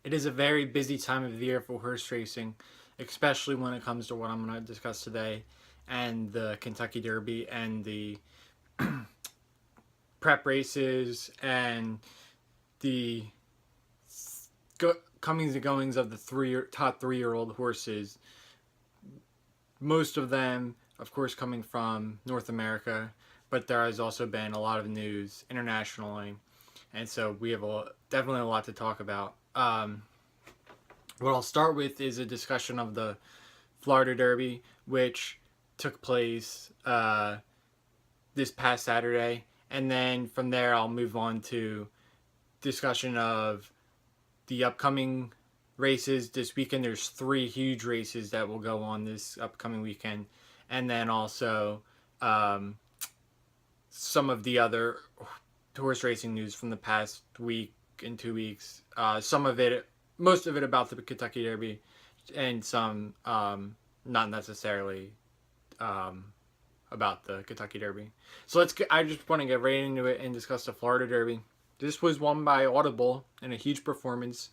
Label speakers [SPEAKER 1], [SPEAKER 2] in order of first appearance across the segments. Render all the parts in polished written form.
[SPEAKER 1] It is a very busy time of the year for horse racing, especially when it comes to what I'm going to discuss today and the Kentucky Derby and the prep races and the comings and goings of the top 3 year old horses. Most of them, of course, coming from North America, but there has also been a lot of news internationally. And so we have definitely a lot to talk about. What I'll start with is a discussion of the Florida Derby, which took place this past Saturday, and then from there I'll move on to discussion of the upcoming races this weekend. There's 3 huge races that will go on this upcoming weekend, and then also some of the other horse racing news from the past week and 2 weeks. Most of it about the Kentucky Derby, and some not necessarily um, about the Kentucky Derby. So I just want to get right into it and discuss the Florida Derby. This was won by Audible in a huge performance,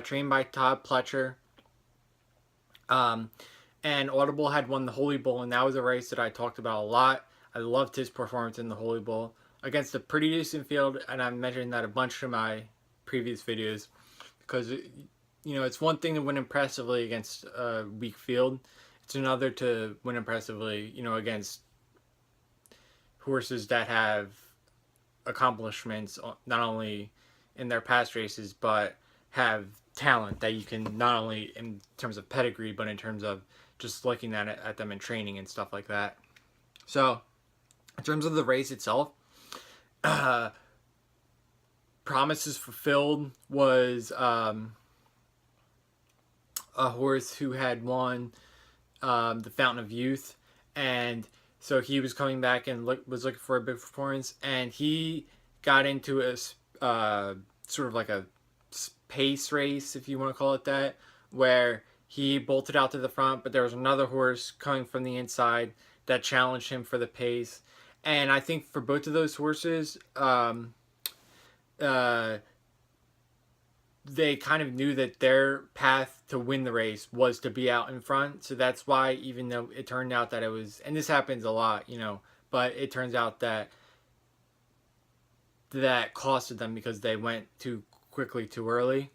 [SPEAKER 1] trained by Todd Pletcher. Um, and Audible had won the Holy Bull, and that was a race that I talked about a lot. I loved his performance in the Holy Bull against a pretty decent field, and I mentioned that a bunch in my previous videos because it's one thing to win impressively against a weak field. It's another to win impressively, against horses that have accomplishments not only in their past races but have talent that you can not only in terms of pedigree but in terms of just looking at them in training and stuff like that. So, in terms of the race itself, Promises Fulfilled was a horse who had won the Fountain of Youth, and so he was coming back and was looking for a big performance, and he got into a sort of like a pace race, if you want to call it that, where he bolted out to the front, but there was another horse coming from the inside that challenged him for the pace. And I think for both of those horses, uh, they kind of knew that their path to win the race was to be out in front. So that's why, even though it turned out that it was, and this happens a lot, but it turns out that costed them because they went too quickly too early.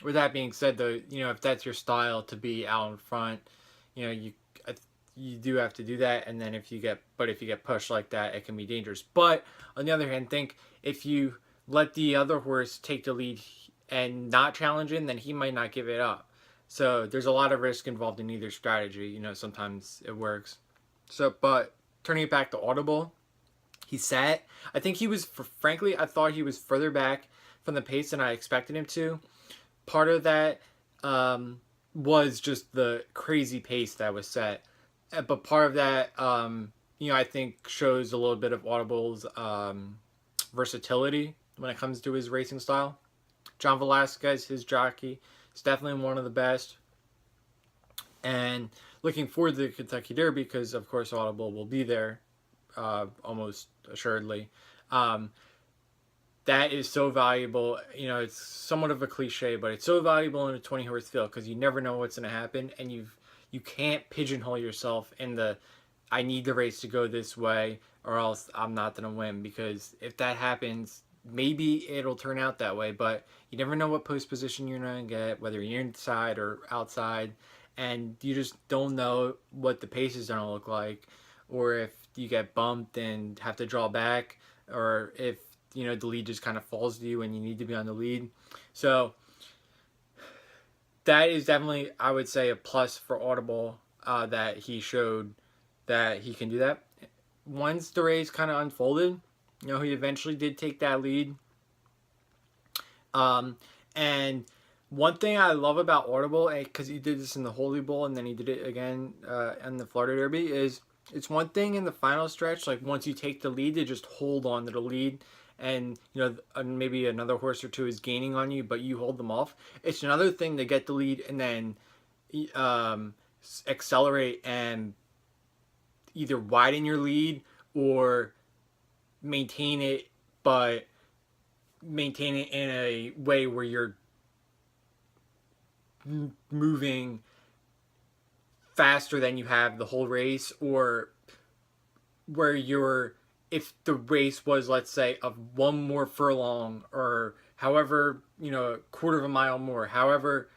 [SPEAKER 1] With that being said, though, if that's your style to be out in front, you do have to do that. And then if you get pushed like that, it can be dangerous. But on the other hand, think if you let the other horse take the lead and not challenge him, then he might not give it up. So there's a lot of risk involved in either strategy. Sometimes it works. So, but turning it back to Audible, he sat. I think he was, frankly, I thought he was further back from the pace than I expected him to. Part of that was just the crazy pace that was set. But part of that, I think shows a little bit of Audible's versatility when it comes to his racing style. John Velasquez, his jockey, is definitely one of the best. And looking forward to the Kentucky Derby because, of course, Audible will be there almost assuredly. That is so valuable. It's somewhat of a cliche, but it's so valuable in a 20-horse field because you never know what's going to happen, and you can't pigeonhole yourself in I need the race to go this way or else I'm not going to win, because if that happens, maybe it'll turn out that way, but you never know what post position you're going to get, whether you're inside or outside, and you just don't know what the pace is going to look like, or if you get bumped and have to draw back, or if the lead just kind of falls to you and you need to be on the lead. So that is definitely, I would say, a plus for Audible, that he showed that he can do that. Once the race kind of unfolded, he eventually did take that lead. And one thing I love about Audible, because he did this in the Holy Bowl and then he did it again in the Florida Derby, is it's one thing in the final stretch, like once you take the lead, to just hold on to the lead, and maybe another horse or two is gaining on you, but you hold them off. It's another thing to get the lead and then accelerate and either widen your lead or maintain it, but maintain it in a way where you're moving faster than you have the whole race, or where you're, if the race was, let's say, of one more furlong, or however, a quarter of a mile more, however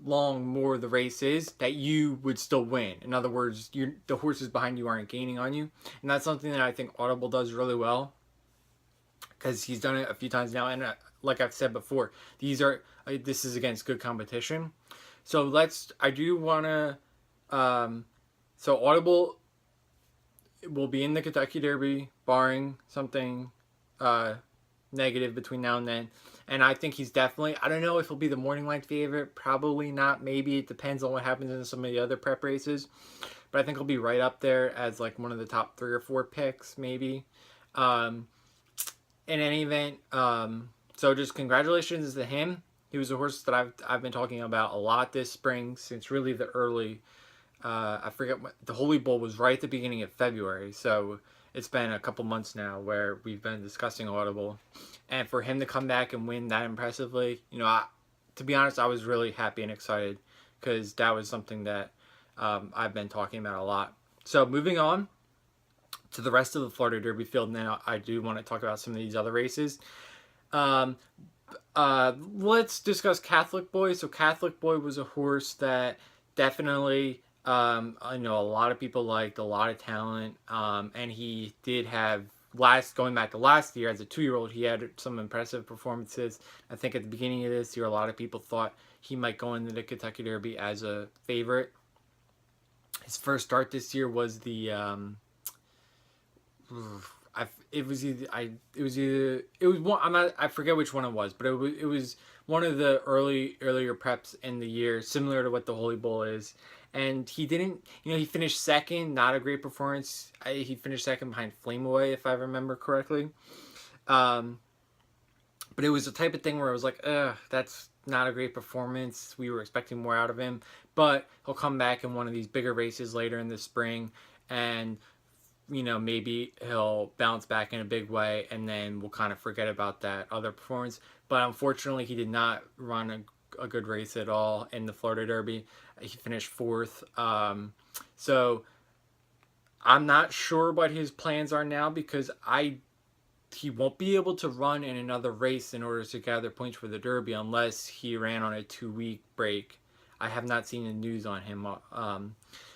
[SPEAKER 1] long more the race is, that you would still win. In other words, the horses behind you aren't gaining on you. And that's something that I think Audible does really well, because he's done it a few times now. And like I've said before, this is against good competition. So I do want to, so Audible will be in the Kentucky Derby, barring something negative between now and then. And I think he's definitely, I don't know if he'll be the morning line favorite. Probably not. Maybe it depends on what happens in some of the other prep races. But I think he'll be right up there as like one of the top 3 or 4 picks, maybe. In any event, so just congratulations to him. He was a horse that I've been talking about a lot this spring, since really the early, I forget what, the Holy Bull was right at the beginning of February. So it's been a couple months now where we've been discussing Audible. And for him to come back and win that impressively, to be honest, I was really happy and excited, because that was something that I've been talking about a lot. So moving on to the rest of the Florida Derby field now, I do want to talk about some of these other races. Let's discuss Catholic Boy. So Catholic Boy was a horse that definitely, I know a lot of people liked, a lot of talent, and he did have, going back to last year, as a 2-year-old, he had some impressive performances. I think at the beginning of this year, a lot of people thought he might go into the Kentucky Derby as a favorite. His first start this year was the, I forget which one it was, but it was one of the earlier preps in the year, similar to what the Holy Bull is. And he didn't, he finished second, not a great performance. He finished second behind Flame Away, if I remember correctly. But it was the type of thing where I was like, that's not a great performance. We were expecting more out of him. But he'll come back in one of these bigger races later in the spring, and maybe he'll bounce back in a big way, and then we'll kind of forget about that other performance. But unfortunately, he did not run a good race at all in the Florida Derby. He finished 4th. So I'm not sure what his plans are now, because he won't be able to run in another race in order to gather points for the Derby unless he ran on a 2-week break. I have not seen the news on him.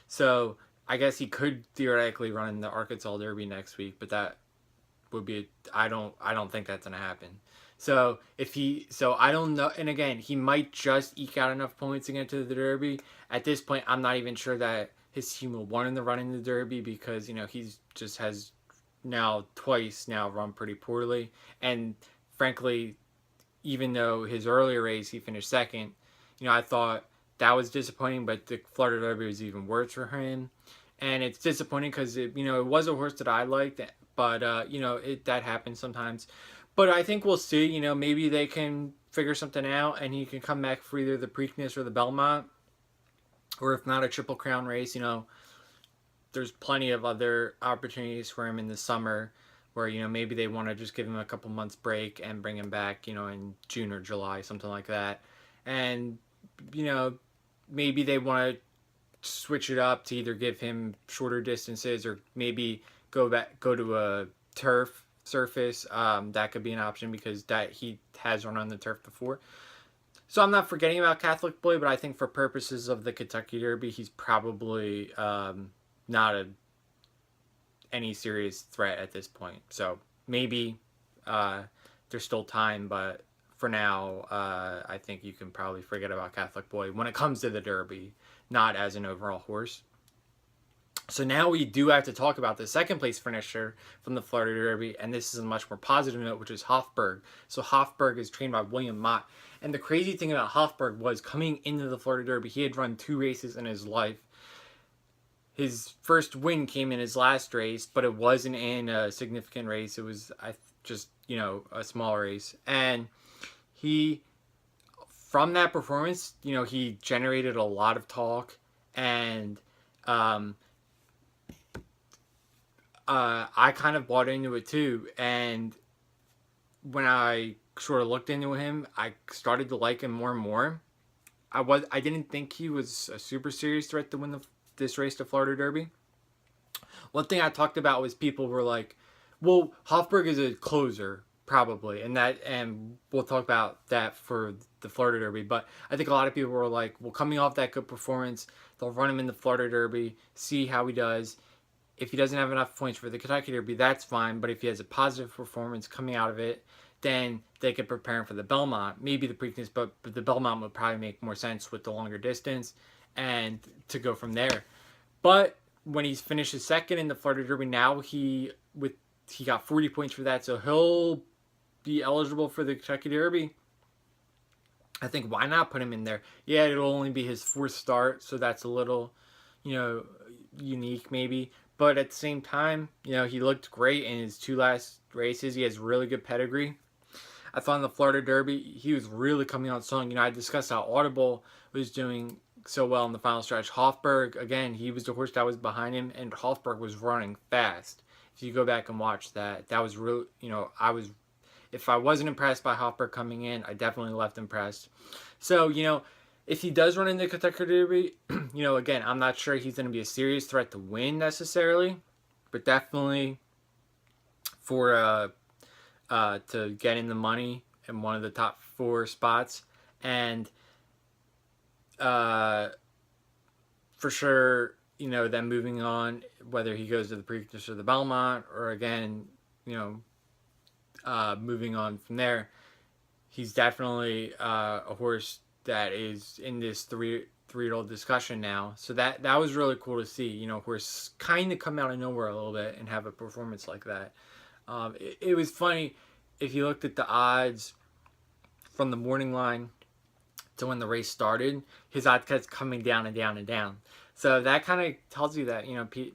[SPEAKER 1] So I guess he could theoretically run in the Arkansas Derby next week, but that would be, I don't think that's going to happen. So I don't know. And again, he might just eke out enough points to get to the Derby. At this point, I'm not even sure that his team will want him to run in the Derby, because, he's just has twice run pretty poorly. And frankly, even though his earlier race, he finished second, I thought that was disappointing, but the Florida Derby was even worse for him. And it's disappointing because it was a horse that I liked, but that happens sometimes. But I think we'll see. Maybe they can figure something out, and he can come back for either the Preakness or the Belmont, or if not, a Triple Crown race. There's plenty of other opportunities for him in the summer, where maybe they want to just give him a couple months break and bring him back, in June or July, something like that. And maybe they want to switch it up to either give him shorter distances, or maybe go to a turf surface. That could be an option, because that he has run on the turf before. So I'm not forgetting about Catholic Boy, but I think for purposes of the Kentucky Derby, he's probably not any serious threat at this point. So maybe there's still time, but for now, I think you can probably forget about Catholic Boy when it comes to the Derby, not as an overall horse. So now we do have to talk about the second place finisher from the Florida Derby, and this is a much more positive note, which is Hofburg. So Hofburg is trained by William Mott. And the crazy thing about Hofburg was, coming into the Florida Derby, he had run 2 races in his life. His first win came in his last race, but it wasn't in a significant race. It was just a small race. And from that performance, he generated a lot of talk, and I kind of bought into it too. And when I sort of looked into him, I started to like him more and more. I didn't think he was a super serious threat to win this race, the Florida Derby. One thing I talked about was people were like, "Well, Hofburg is a closer, probably," and we'll talk about that for the Florida Derby. But I think a lot of people were like, "Well, coming off that good performance, they'll run him in the Florida Derby, see how he does. If he doesn't have enough points for the Kentucky Derby, that's fine. But if he has a positive performance coming out of it, then they could prepare him for the Belmont. Maybe the Preakness, but the Belmont would probably make more sense with the longer distance and to go from there. But when he's finished his second in the Florida Derby, now he got 40 points for that, so he'll be eligible for the Kentucky Derby. I think why not put him in there? Yeah, it'll only be his fourth start, so that's a little, you know, unique maybe. But at the same time, he looked great in his two last races. He has really good pedigree. I thought in the Florida Derby, he was really coming on strong. I discussed how Audible was doing so well in the final stretch. Hofburg, again, he was the horse that was behind him, and Hofburg was running fast. If you go back and watch that, that was real. If I wasn't impressed by Hofburg coming in, I definitely left impressed. So, if he does run into Kentucky Derby, again, I'm not sure he's going to be a serious threat to win necessarily, but definitely for to get in the money in one of the top 4 spots, and for sure, then moving on, whether he goes to the Preakness or the Belmont, or again, moving on from there, he's definitely a horse that is in this three-year-old discussion now. So that was really cool to see. Horse kind of come out of nowhere a little bit and have a performance like that. It was funny if you looked at the odds from the morning line to when the race started. His odds kept coming down and down and down. So that kind of tells you that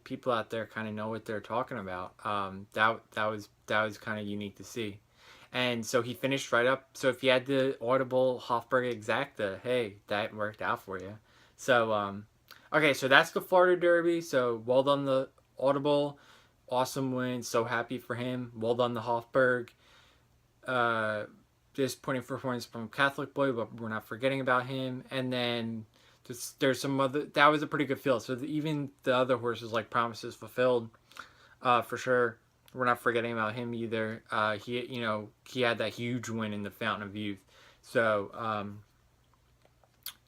[SPEAKER 1] people out there kind of know what they're talking about. That was kind of unique to see. And so he finished right up. So if you had the Audible Hofburg Exacta, hey, that worked out for you. So okay, so that's the Florida Derby. So well done the Audible, awesome win. So happy for him. Well done the Hofburg. Disappointing performance from Catholic Boy, but we're not forgetting about him. And then there's some other. That was a pretty good field. So even the other horses like Promises Fulfilled, for sure. We're not forgetting about him either. He had that huge win in the Fountain of Youth. So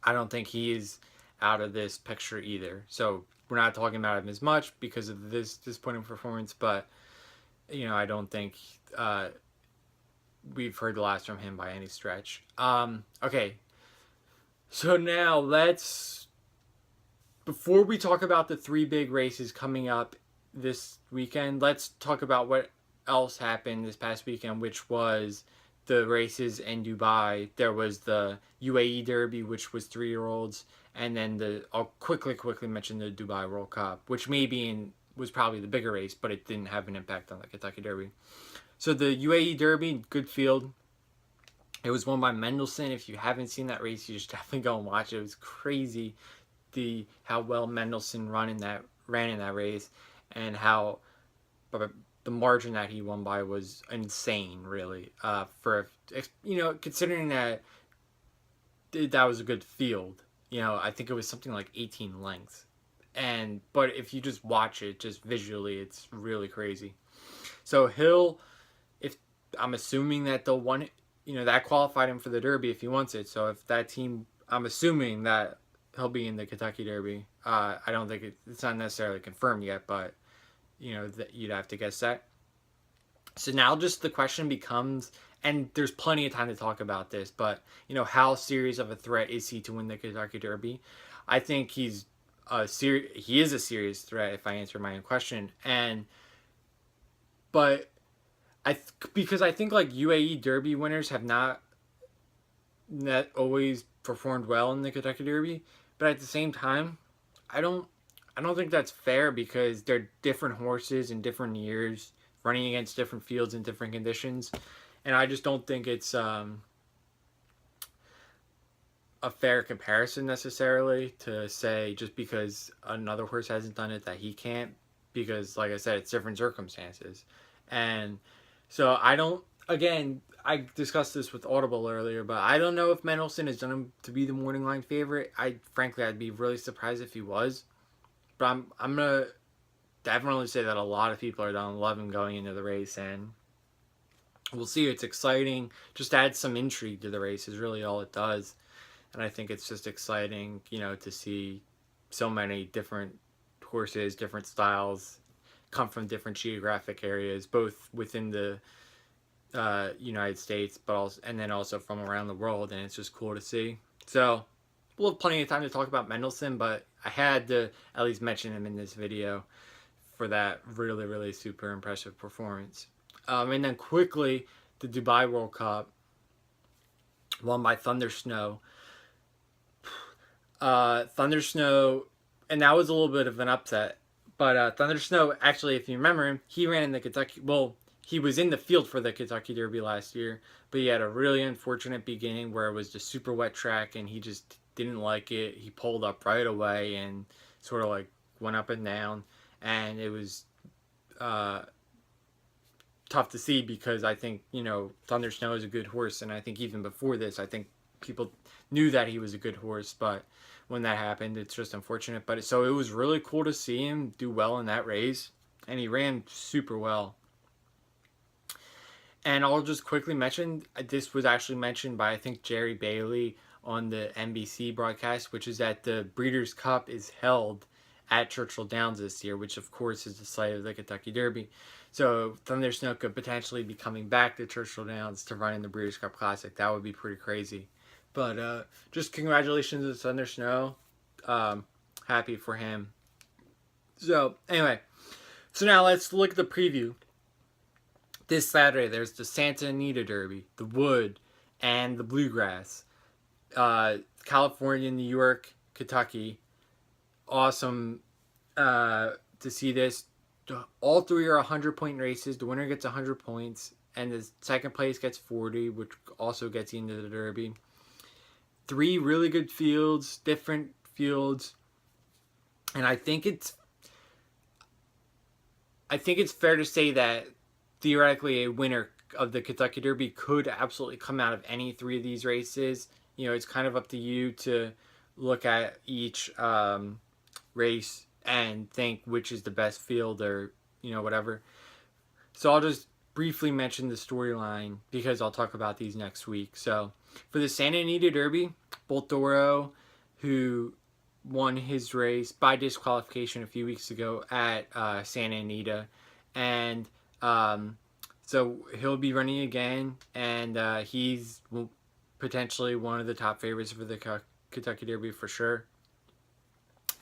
[SPEAKER 1] I don't think he is out of this picture either. So we're not talking about him as much because of this disappointing performance, but I don't think we've heard the last from him by any stretch. Okay. So now before we talk about the 3 big races coming up this weekend, let's talk about what else happened this past weekend, which was the races in Dubai. There was the UAE Derby, which was 3-year-olds, and then I'll quickly mention the Dubai World Cup, which was probably the bigger race, but it didn't have an impact on the Kentucky Derby. So the UAE Derby, good field. It was won by Mendelssohn. If you haven't seen that race, you should definitely go and watch it. It was crazy how well Mendelssohn ran in that race, and how the margin that he won by was insane, really. Considering that was a good field. I think it was something like 18 lengths. But if you just watch it, just visually, it's really crazy. So I'm assuming that they'll want it, that qualified him for the Derby if he wants it. So if that team, I'm assuming that he'll be in the Kentucky Derby. I don't think it's not necessarily confirmed yet, but that you'd have to guess that. So now just the question becomes, and there's plenty of time to talk about this, but how serious of a threat is he to win the Kentucky Derby? I think he is a serious threat if I answer my own question. Because I think like UAE Derby winners have not always performed well in the Kentucky Derby, but at the same time, I don't think that's fair because they're different horses in different years, running against different fields in different conditions, and I just don't think it's a fair comparison necessarily to say just because another horse hasn't done it that he can't, because like I said, it's different circumstances. And so I don't again, I discussed this with Audible earlier, but I don't know if Mendelssohn has done him to be the morning line favorite. Frankly, I'd be really surprised if he was. But I'm gonna definitely say that a lot of people are gonna love him going into the race, and we'll see. It's exciting. Just adds some intrigue to the race is really all it does, and I think it's just exciting, to see so many different horses, different styles, come from different geographic areas, both within the United States, but also, and then also from around the world, and it's just cool to see. So we'll have plenty of time to talk about Mendelssohn, but I had to at least mention him in this video for that really, really super impressive performance. And then quickly, the Dubai World Cup, won by Thunder Snow. Thunder Snow, and that was a little bit of an upset. But Thunder Snow, actually, if you remember him, he ran in the Kentucky. Well, he was in the field for the Kentucky Derby last year, but he had a really unfortunate beginning where it was just super wet track, and he just didn't like it. He pulled up right away and sort of like went up and down, and it was tough to see because I think Thunder Snow is a good horse, and I think even before this, I think people knew that he was a good horse, but when that happened, it's just unfortunate. But so it was really cool to see him do well in that race, and he ran super well. And I'll just quickly mention, this was actually mentioned by, I think, Jerry Bailey on the NBC broadcast, which is that the Breeders' Cup is held at Churchill Downs this year, which of course is the site of the Kentucky Derby. So Thunder Snow could potentially be coming back to Churchill Downs to run in the Breeders' Cup Classic. That would be pretty crazy. But just congratulations to Thunder Snow. Happy for him. So anyway, so now let's look at the preview. This Saturday, there's the Santa Anita Derby, the Wood, and the Bluegrass. California, New York, Kentucky. Awesome to see this. All three are 100-point races. The winner gets 100 points, and the second place gets 40, which also gets you into the Derby. 3 really good fields, different fields, and I think it's fair to say that theoretically a winner of the Kentucky Derby could absolutely come out of any 3 of these races. It's kind of up to you to look at each race and think which is the best field or whatever. So I'll just briefly mention the storyline because I'll talk about these next week. So for the Santa Anita Derby, Boltoro, who won his race by disqualification a few weeks ago at Santa Anita, and so he'll be running again, and he's potentially one of the top favorites for the Kentucky Derby for sure.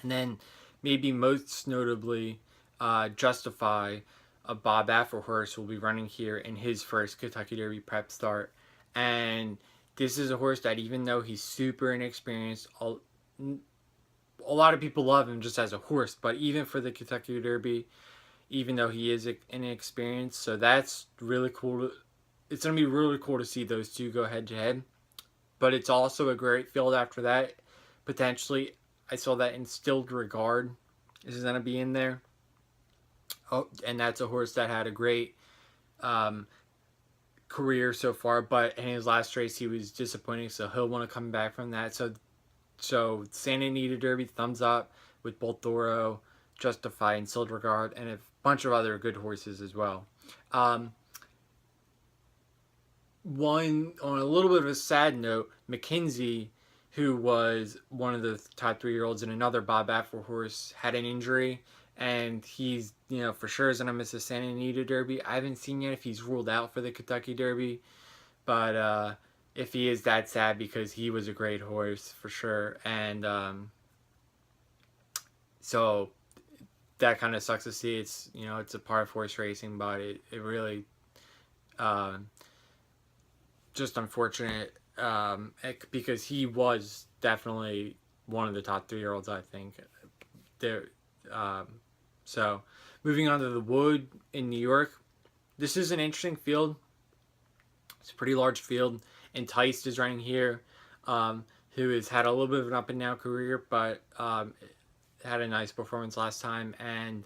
[SPEAKER 1] And then maybe most notably, Justify, a Bob Baffert horse, will be running here in his first Kentucky Derby prep start. And this is a horse that, even though he's super inexperienced, a lot of people love him just as a horse, but even for the Kentucky Derby, even though he is inexperienced, so that's really cool. It's going to be really cool to see those two go head to head. But it's also a great field after that. Potentially, I saw that Instilled Regard is going to be in there. Oh, and that's a horse that had a great career so far, but in his last race he was disappointing, so he'll want to come back from that. So Santa Anita Derby, thumbs up with Boltoro, Justify, and Instilled Regard, and a bunch of other good horses as well. One, on a little bit of a sad note, McKenzie, who was one of the top 3-year-olds and another Bob Baffert horse, had an injury, and he's, for sure is going to miss the Santa Anita Derby. I haven't seen yet if he's ruled out for the Kentucky Derby, but if he is, that's sad because he was a great horse for sure, and so that kind of sucks to see. It's, it's a part of horse racing, but it really just unfortunate because he was definitely one of the top 3-year-olds, I think. So moving on to the Wood in New York, this is an interesting field. It's a pretty large field. Enticed is running here, who has had a little bit of an up and down career, but had a nice performance last time, and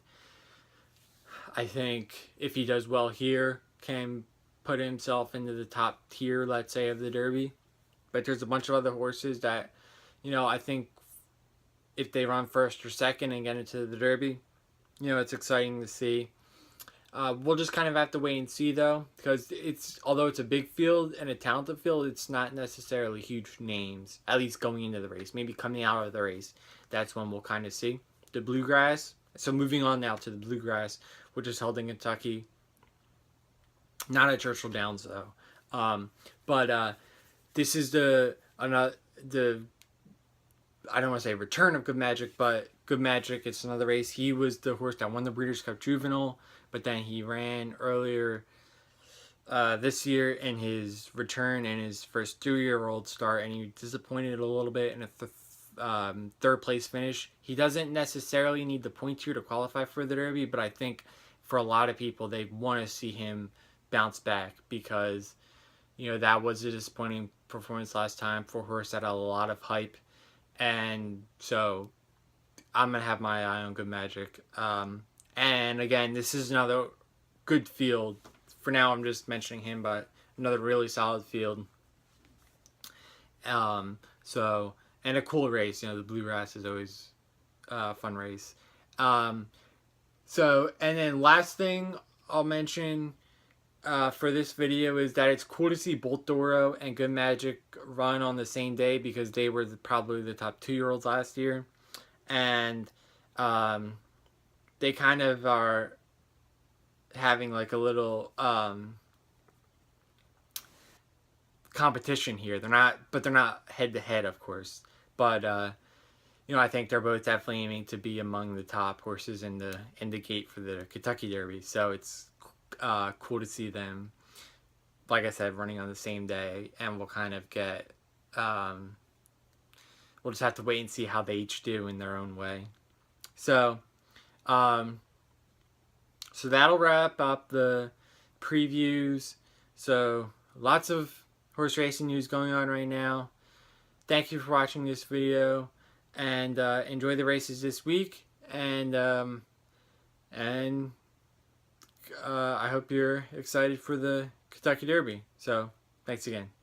[SPEAKER 1] I think if he does well here, can put himself into the top tier, let's say, of the Derby. But there's a bunch of other horses that, I think if they run first or second and get into the Derby, it's exciting to see. We'll just kind of have to wait and see, though, because although it's a big field and a talented field, it's not necessarily huge names, at least going into the race. Maybe coming out of the race, that's when we'll kind of see. The Bluegrass. So moving on now to the Bluegrass, which is held in Kentucky. Not at Churchill Downs, though. But this is the I don't want to say return of Good Magic, but Good Magic, it's another race. He was the horse that won the Breeders' Cup Juvenile, but then he ran earlier this year in his return in his first 3-year-old start, and he disappointed a little bit in a third place finish. He doesn't necessarily need the points here to qualify for the Derby, but I think for a lot of people, they want to see him bounce back because, that was a disappointing performance last time for a horse that had a lot of hype. And so I'm going to have my eye on Good Magic. And again, this is another good field. For now, I'm just mentioning him, but another really solid field. And a cool race. The Bluegrass is always a fun race. And then last thing I'll mention for this video is that it's cool to see both Doro and Good Magic run on the same day because they were probably the top 2-year-olds last year. And they kind of are having like a little competition here. They're not head to head, of course. But I think they're both definitely aiming to be among the top horses in the gate for the Kentucky Derby. So it's cool to see them, like I said, running on the same day, and we'll kind of get we'll just have to wait and see how they each do in their own way. So that'll wrap up the previews. So lots of horse racing news going on right now. Thank you for watching this video, and enjoy the races this week. And I hope you're excited for the Kentucky Derby. So thanks again.